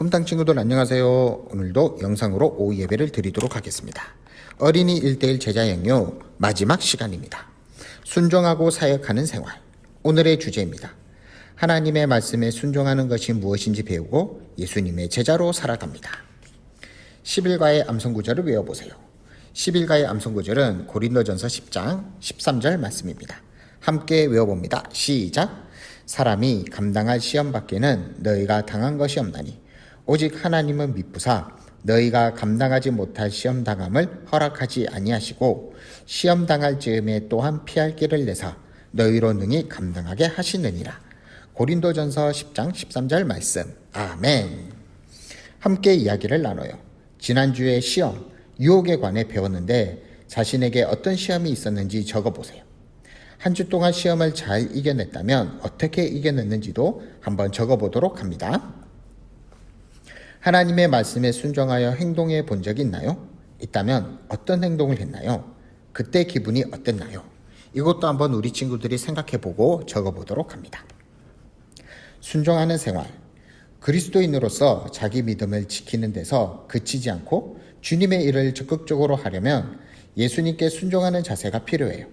꿈땅 친구들 안녕하세요. 오늘도 영상으로 오후 예배를 드리도록 하겠습니다. 어린이 1:1 제자 영유 마지막 시간입니다. 순종하고 사역하는 생활. 오늘의 주제입니다. 하나님의 말씀에 순종하는 것이 무엇인지 배우고 예수님의 제자로 살아갑니다. 10일가의 암송구절을 외워보세요. 10일가의 암송구절은 고린도전서 10장 13절 말씀입니다. 함께 외워봅니다. 시작! 사람이 감당할 시험 밖에는 너희가 당한 것이 없나니 오직 하나님은 미쁘사 너희가 감당하지 못할 시험 당함을 허락하지 아니하시고 시험 당할 즈음에 또한 피할 길을 내사 너희로 능히 감당하게 하시느니라. 고린도전서 10장 13절 말씀. 아멘. 함께 이야기를 나눠요. 지난주에 시험, 유혹에 관해 배웠는데 자신에게 어떤 시험이 있었는지 적어보세요. 한 주 동안 시험을 잘 이겨냈다면 어떻게 이겨냈는지도 한번 적어보도록 합니다. 하나님의 말씀에 순종하여 행동해 본 적이 있나요? 있다면 어떤 행동을 했나요? 그때 기분이 어땠나요? 이것도 한번 우리 친구들이 생각해보고 적어보도록 합니다. 순종하는 생활. 그리스도인으로서 자기 믿음을 지키는 데서 그치지 않고 주님의 일을 적극적으로 하려면 예수님께 순종하는 자세가 필요해요.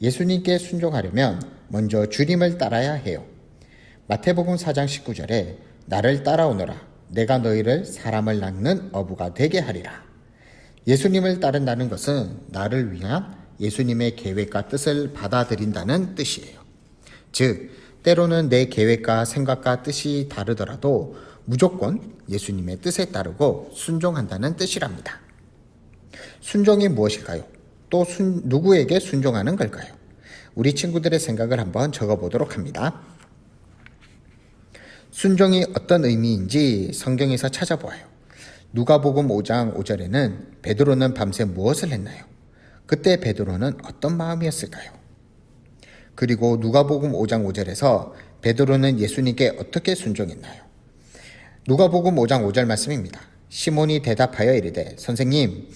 예수님께 순종하려면 먼저 주님을 따라야 해요. 마태복음 4장 19절에 나를 따라오너라. 내가 너희를 사람을 낚는 어부가 되게 하리라. 예수님을 따른다는 것은 나를 위한 예수님의 계획과 뜻을 받아들인다는 뜻이에요. 즉, 때로는 내 계획과 생각과 뜻이 다르더라도 무조건 예수님의 뜻에 따르고 순종한다는 뜻이랍니다. 순종이 무엇일까요? 또 누구에게 순종하는 걸까요? 우리 친구들의 생각을 한번 적어보도록 합니다. 순종이 어떤 의미인지 성경에서 찾아보아요. 누가복음 5장 5절에는 베드로는 밤새 무엇을 했나요? 그때 베드로는 어떤 마음이었을까요? 그리고 누가복음 5장 5절에서 베드로는 예수님께 어떻게 순종했나요? 누가복음 5장 5절 말씀입니다. 시몬이 대답하여 이르되 선생님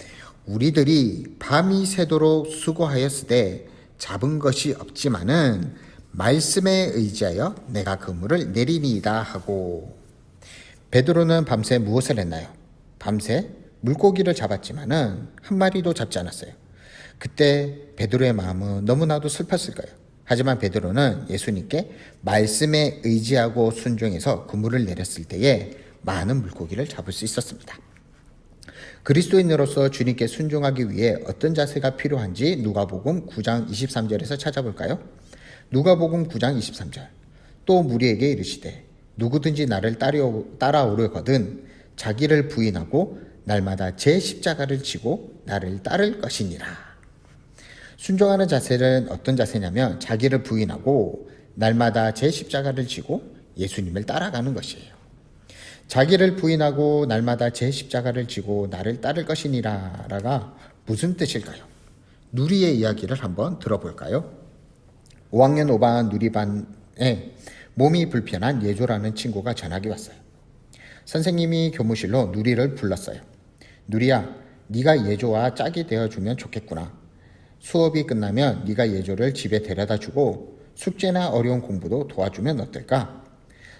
우리들이 밤이 새도록 수고하였으되 잡은 것이 없지만은 말씀에 의지하여 내가 그물을 내리니이다 하고. 베드로는 밤새 무엇을 했나요? 밤새 물고기를 잡았지만은 한 마리도 잡지 않았어요. 그때 베드로의 마음은 너무나도 슬펐을까요? 하지만 베드로는 예수님께 말씀에 의지하고 순종해서 그물을 내렸을 때에 많은 물고기를 잡을 수 있었습니다. 그리스도인으로서 주님께 순종하기 위해 어떤 자세가 필요한지 누가복음 9장 23절에서 찾아볼까요? 누가복음 9장 23절. 또 무리에게 이르시되 누구든지 나를 따라오려거든 자기를 부인하고 날마다 제 십자가를 지고 나를 따를 것이니라. 순종하는 자세는 어떤 자세냐면 자기를 부인하고 날마다 제 십자가를 지고 예수님을 따라가는 것이에요. 자기를 부인하고 날마다 제 십자가를 지고 나를 따를 것이니라가 무슨 뜻일까요? 누리의 이야기를 한번 들어볼까요? 5학년 5반 누리반에 몸이 불편한 예조라는 친구가 전학이 왔어요. 선생님이 교무실로 누리를 불렀어요. 누리야, 네가 예조와 짝이 되어주면 좋겠구나. 수업이 끝나면 네가 예조를 집에 데려다주고 숙제나 어려운 공부도 도와주면 어떨까?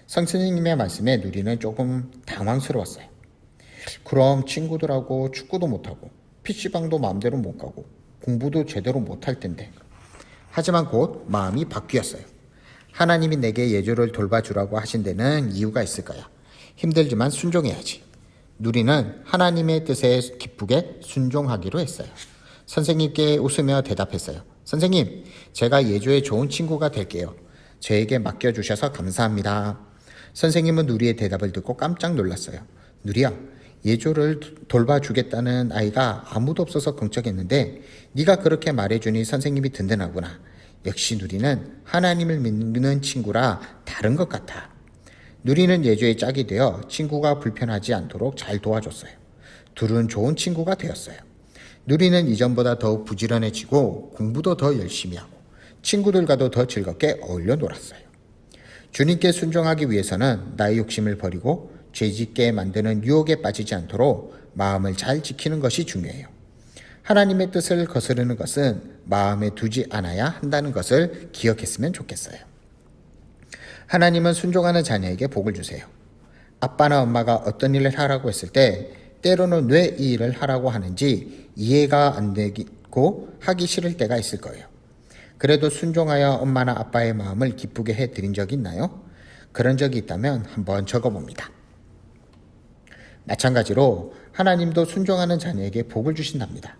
선생님의 말씀에 누리는 조금 당황스러웠어요. 그럼 친구들하고 축구도 못하고 PC방도 마음대로 못 가고 공부도 제대로 못할 텐데. 하지만 곧 마음이 바뀌었어요. 하나님이 내게 예조를 돌봐주라고 하신 데는 이유가 있을까요? 힘들지만 순종해야지. 누리는 하나님의 뜻에 기쁘게 순종하기로 했어요. 선생님께 웃으며 대답했어요. 선생님, 제가 예조의 좋은 친구가 될게요. 저에게 맡겨주셔서 감사합니다. 선생님은 누리의 대답을 듣고 깜짝 놀랐어요. 누리야, 예조를 돌봐주겠다는 아이가 아무도 없어서 걱정했는데 네가 그렇게 말해주니 선생님이 든든하구나. 역시 누리는 하나님을 믿는 친구라 다른 것 같아. 누리는 예조의 짝이 되어 친구가 불편하지 않도록 잘 도와줬어요. 둘은 좋은 친구가 되었어요. 누리는 이전보다 더욱 부지런해지고 공부도 더 열심히 하고 친구들과도 더 즐겁게 어울려 놀았어요. 주님께 순종하기 위해서는 나의 욕심을 버리고 죄짓게 만드는 유혹에 빠지지 않도록 마음을 잘 지키는 것이 중요해요. 하나님의 뜻을 거스르는 것은 마음에 두지 않아야 한다는 것을 기억했으면 좋겠어요. 하나님은 순종하는 자녀에게 복을 주세요. 아빠나 엄마가 어떤 일을 하라고 했을 때 때로는 왜 이 일을 하라고 하는지 이해가 안 되고 하기 싫을 때가 있을 거예요. 그래도 순종하여 엄마나 아빠의 마음을 기쁘게 해드린 적이 있나요? 그런 적이 있다면 한번 적어봅니다. 마찬가지로 하나님도 순종하는 자녀에게 복을 주신답니다.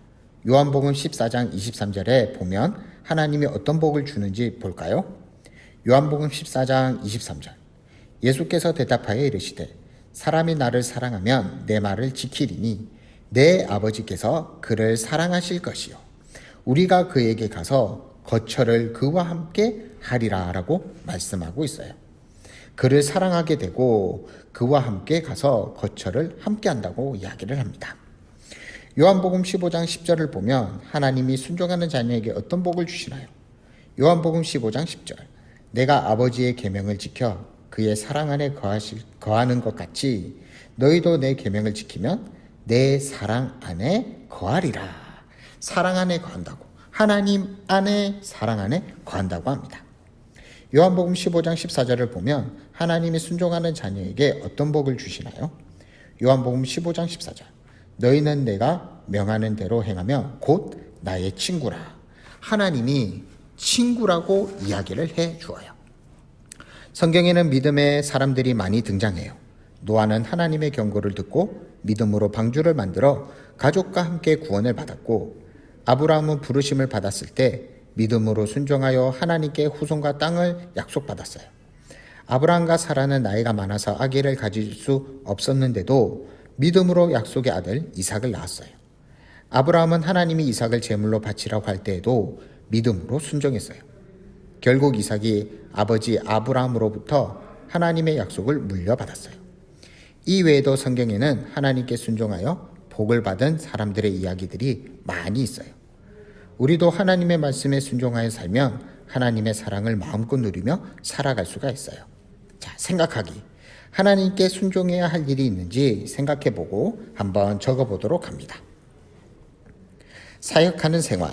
요한복음 14장 23절에 보면 하나님이 어떤 복을 주는지 볼까요? 요한복음 14장 23절. 예수께서 대답하여 이르시되 사람이 나를 사랑하면 내 말을 지키리니 내 아버지께서 그를 사랑하실 것이요 우리가 그에게 가서 거처를 그와 함께 하리라 라고 말씀하고 있어요. 그를 사랑하게 되고 그와 함께 가서 거처를 함께 한다고 이야기를 합니다. 요한복음 15장 10절을 보면 하나님이 순종하는 자녀에게 어떤 복을 주시나요? 요한복음 15장 10절. 내가 아버지의 계명을 지켜 그의 사랑 안에 거하는 것 같이 너희도 내 계명을 지키면 내 사랑 안에 거하리라. 사랑 안에 거한다고. 하나님 안에 사랑 안에 거한다고 합니다. 요한복음 15장 14절을 보면 하나님이 순종하는 자녀에게 어떤 복을 주시나요? 요한복음 15장 14절. 너희는 내가 명하는 대로 행하며 곧 나의 친구라. 하나님이 친구라고 이야기를 해 주어요. 성경에는 믿음의 사람들이 많이 등장해요. 노아는 하나님의 경고를 듣고 믿음으로 방주를 만들어 가족과 함께 구원을 받았고, 아브라함은 부르심을 받았을 때 믿음으로 순종하여 하나님께 후손과 땅을 약속받았어요. 아브라함과 사라는 나이가 많아서 아기를 가질 수 없었는데도 믿음으로 약속의 아들 이삭을 낳았어요. 아브라함은 하나님이 이삭을 제물로 바치라고 할 때에도 믿음으로 순종했어요. 결국 이삭이 아버지 아브라함으로부터 하나님의 약속을 물려받았어요. 이 외에도 성경에는 하나님께 순종하여 복을 받은 사람들의 이야기들이 많이 있어요. 우리도 하나님의 말씀에 순종하여 살면 하나님의 사랑을 마음껏 누리며 살아갈 수가 있어요. 자, 생각하기. 하나님께 순종해야 할 일이 있는지 생각해보고 한번 적어보도록 합니다. 사역하는 생활.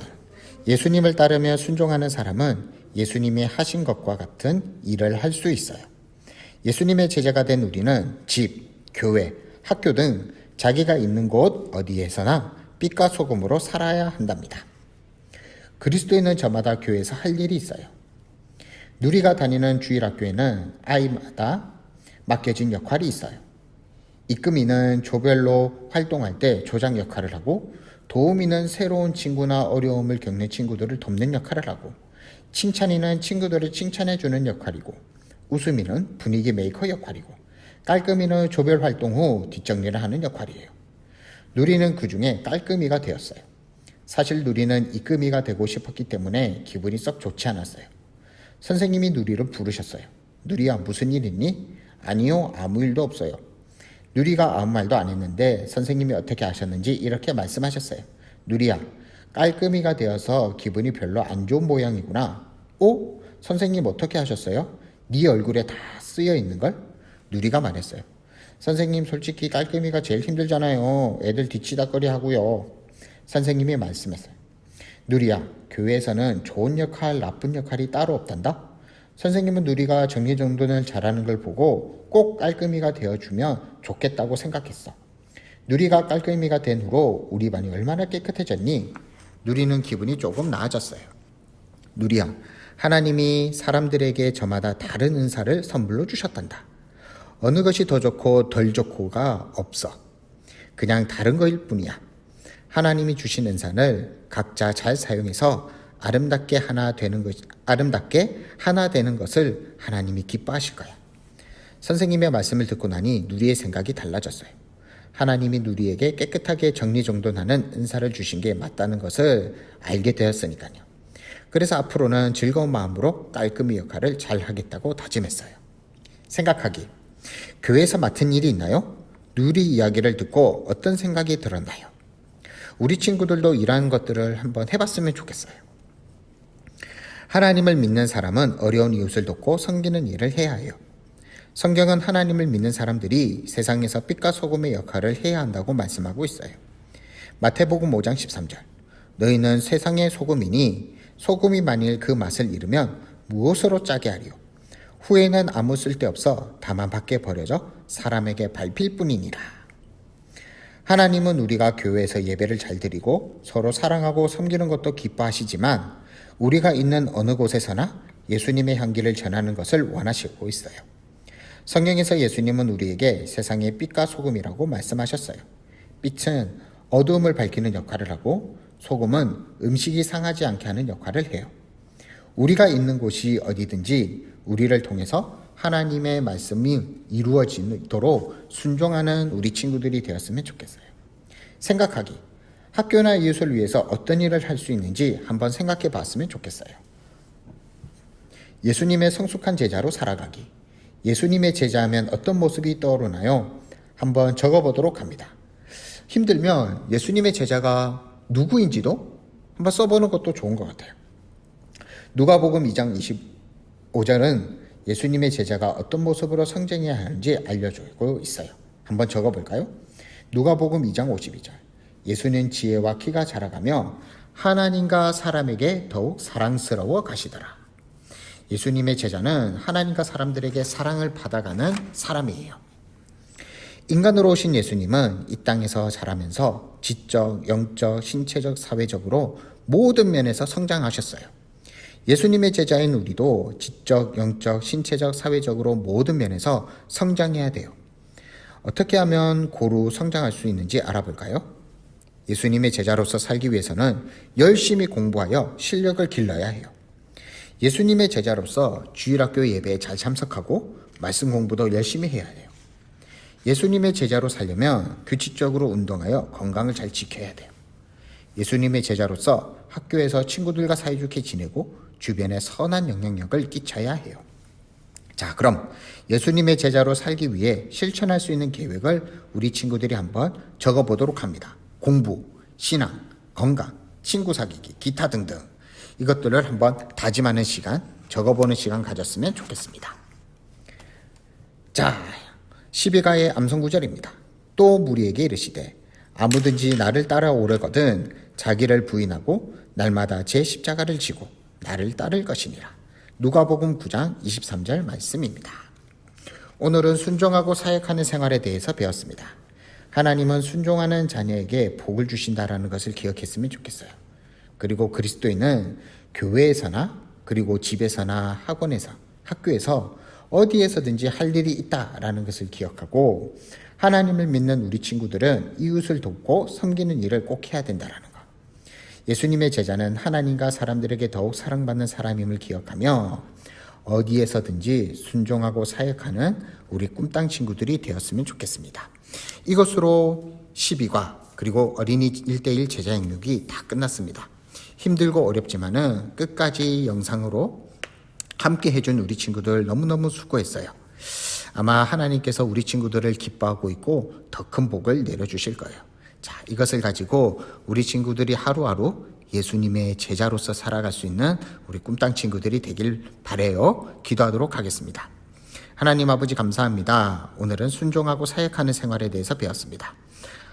예수님을 따르며 순종하는 사람은 예수님이 하신 것과 같은 일을 할 수 있어요. 예수님의 제자가 된 우리는 집, 교회, 학교 등 자기가 있는 곳 어디에서나 빛과 소금으로 살아야 한답니다. 그리스도인은 저마다 교회에서 할 일이 있어요. 누리가 다니는 주일학교에는 아이마다 맡겨진 역할이 있어요. 이금이는 조별로 활동할 때 조장 역할을 하고, 도우미는 새로운 친구나 어려움을 겪는 친구들을 돕는 역할을 하고, 칭찬이는 친구들을 칭찬해주는 역할이고, 웃음이는 분위기 메이커 역할이고, 깔끔이는 조별 활동 후 뒷정리를 하는 역할이에요. 누리는 그 중에 깔끔이가 되었어요. 사실 누리는 이금이가 되고 싶었기 때문에 기분이 썩 좋지 않았어요. 선생님이 누리를 부르셨어요. 누리야, 무슨 일 있니? 아니요, 아무 일도 없어요. 누리가 아무 말도 안 했는데 선생님이 어떻게 하셨는지 이렇게 말씀하셨어요. 누리야, 깔끔이가 되어서 기분이 별로 안 좋은 모양이구나. 오? 선생님 어떻게 하셨어요? 네 얼굴에 다 쓰여 있는걸? 누리가 말했어요. 선생님, 솔직히 깔끔이가 제일 힘들잖아요. 애들 뒤치다꺼리 하고요. 선생님이 말씀했어요. 누리야, 교회에서는 좋은 역할, 나쁜 역할이 따로 없단다. 선생님은 누리가 정리정돈을 잘하는 걸 보고 꼭 깔끔이가 되어주면 좋겠다고 생각했어. 누리가 깔끔이가 된 후로 우리 반이 얼마나 깨끗해졌니? 누리는 기분이 조금 나아졌어요. 누리야, 하나님이 사람들에게 저마다 다른 은사를 선물로 주셨단다. 어느 것이 더 좋고 덜 좋고가 없어. 그냥 다른 거일 뿐이야. 하나님이 주신 은사를 각자 잘 사용해서 아름답게 하나 되는 것을 하나님이 기뻐하실 거야. 선생님의 말씀을 듣고 나니 누리의 생각이 달라졌어요. 하나님이 누리에게 깨끗하게 정리정돈하는 은사를 주신 게 맞다는 것을 알게 되었으니까요. 그래서 앞으로는 즐거운 마음으로 깔끔히 역할을 잘 하겠다고 다짐했어요. 생각하기. 교회에서 맡은 일이 있나요? 누리 이야기를 듣고 어떤 생각이 들었나요? 우리 친구들도 이러한 것들을 한번 해봤으면 좋겠어요. 하나님을 믿는 사람은 어려운 이웃을 돕고 섬기는 일을 해야 해요. 성경은 하나님을 믿는 사람들이 세상에서 빛과 소금의 역할을 해야 한다고 말씀하고 있어요. 마태복음 5장 13절. 너희는 세상의 소금이니 소금이 만일 그 맛을 잃으면 무엇으로 짜게 하리요? 후에는 아무 쓸데없어 다만 밖에 버려져 사람에게 밟힐 뿐이니라. 하나님은 우리가 교회에서 예배를 잘 드리고 서로 사랑하고 섬기는 것도 기뻐하시지만 우리가 있는 어느 곳에서나 예수님의 향기를 전하는 것을 원하시고 있어요. 성경에서 예수님은 우리에게 세상의 빛과 소금이라고 말씀하셨어요. 빛은 어두움을 밝히는 역할을 하고 소금은 음식이 상하지 않게 하는 역할을 해요. 우리가 있는 곳이 어디든지 우리를 통해서 하나님의 말씀이 이루어지도록 순종하는 우리 친구들이 되었으면 좋겠어요. 생각하기. 학교나 이웃을 위해서 어떤 일을 할 수 있는지 한번 생각해 봤으면 좋겠어요. 예수님의 성숙한 제자로 살아가기. 예수님의 제자하면 어떤 모습이 떠오르나요? 한번 적어보도록 합니다. 힘들면 예수님의 제자가 누구인지도 한번 써보는 것도 좋은 것 같아요. 누가복음 2장 25절은 예수님의 제자가 어떤 모습으로 성장해야 하는지 알려주고 있어요. 한번 적어볼까요? 누가복음 2장 52절. 예수는 지혜와 키가 자라가며 하나님과 사람에게 더욱 사랑스러워 가시더라. 예수님의 제자는 하나님과 사람들에게 사랑을 받아가는 사람이에요. 인간으로 오신 예수님은 이 땅에서 자라면서 지적, 영적, 신체적, 사회적으로 모든 면에서 성장하셨어요. 예수님의 제자인 우리도 지적, 영적, 신체적, 사회적으로 모든 면에서 성장해야 돼요. 어떻게 하면 고루 성장할 수 있는지 알아볼까요? 예수님의 제자로서 살기 위해서는 열심히 공부하여 실력을 길러야 해요. 예수님의 제자로서 주일학교 예배에 잘 참석하고 말씀 공부도 열심히 해야 해요. 예수님의 제자로 살려면 규칙적으로 운동하여 건강을 잘 지켜야 돼요. 예수님의 제자로서 학교에서 친구들과 사이좋게 지내고 주변에 선한 영향력을 끼쳐야 해요. 자, 그럼 예수님의 제자로 살기 위해 실천할 수 있는 계획을 우리 친구들이 한번 적어보도록 합니다. 공부, 신앙, 건강, 친구 사귀기, 기타 등등 이것들을 한번 다짐하는 시간, 적어보는 시간 가졌으면 좋겠습니다. 자, 12가의 암송구절입니다. 또 무리에게 이르시되 아무든지 나를 따라오려거든 자기를 부인하고 날마다 제 십자가를 지고 나를 따를 것이니라. 누가복음 9장 23절 말씀입니다. 오늘은 순종하고 사역하는 생활에 대해서 배웠습니다. 하나님은 순종하는 자녀에게 복을 주신다라는 것을 기억했으면 좋겠어요. 그리고 그리스도인은 교회에서나 그리고 집에서나 학원에서 학교에서 어디에서든지 할 일이 있다라는 것을 기억하고 하나님을 믿는 우리 친구들은 이웃을 돕고 섬기는 일을 꼭 해야 된다라는 것. 예수님의 제자는 하나님과 사람들에게 더욱 사랑받는 사람임을 기억하며 어디에서든지 순종하고 사역하는 우리 꿈땅 친구들이 되었으면 좋겠습니다. 이것으로 12과 그리고 어린이 1:1 제자 양육이 다 끝났습니다. 힘들고 어렵지만은 끝까지 영상으로 함께 해준 우리 친구들 너무너무 수고했어요. 아마 하나님께서 우리 친구들을 기뻐하고 있고 더 큰 복을 내려주실 거예요. 자, 이것을 가지고 우리 친구들이 하루하루 예수님의 제자로서 살아갈 수 있는 우리 꿈땅 친구들이 되길 바라요. 기도하도록 하겠습니다. 하나님 아버지 감사합니다. 오늘은 순종하고 사역하는 생활에 대해서 배웠습니다.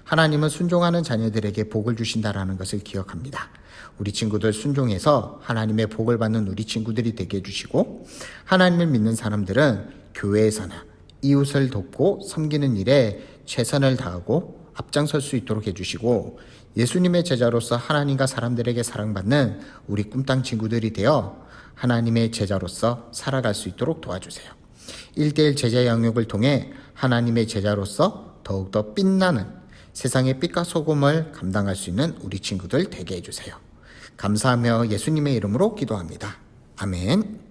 하나님은 순종하는 자녀들에게 복을 주신다라는 것을 기억합니다. 우리 친구들 순종해서 하나님의 복을 받는 우리 친구들이 되게 해주시고 하나님을 믿는 사람들은 교회에서나 이웃을 돕고 섬기는 일에 최선을 다하고 앞장설 수 있도록 해주시고 예수님의 제자로서 하나님과 사람들에게 사랑받는 우리 꿈땅 친구들이 되어 하나님의 제자로서 살아갈 수 있도록 도와주세요. 1:1 제자 양육을 통해 하나님의 제자로서 더욱더 빛나는 세상의 빛과 소금을 감당할 수 있는 우리 친구들 되게 해주세요. 감사하며 예수님의 이름으로 기도합니다. 아멘.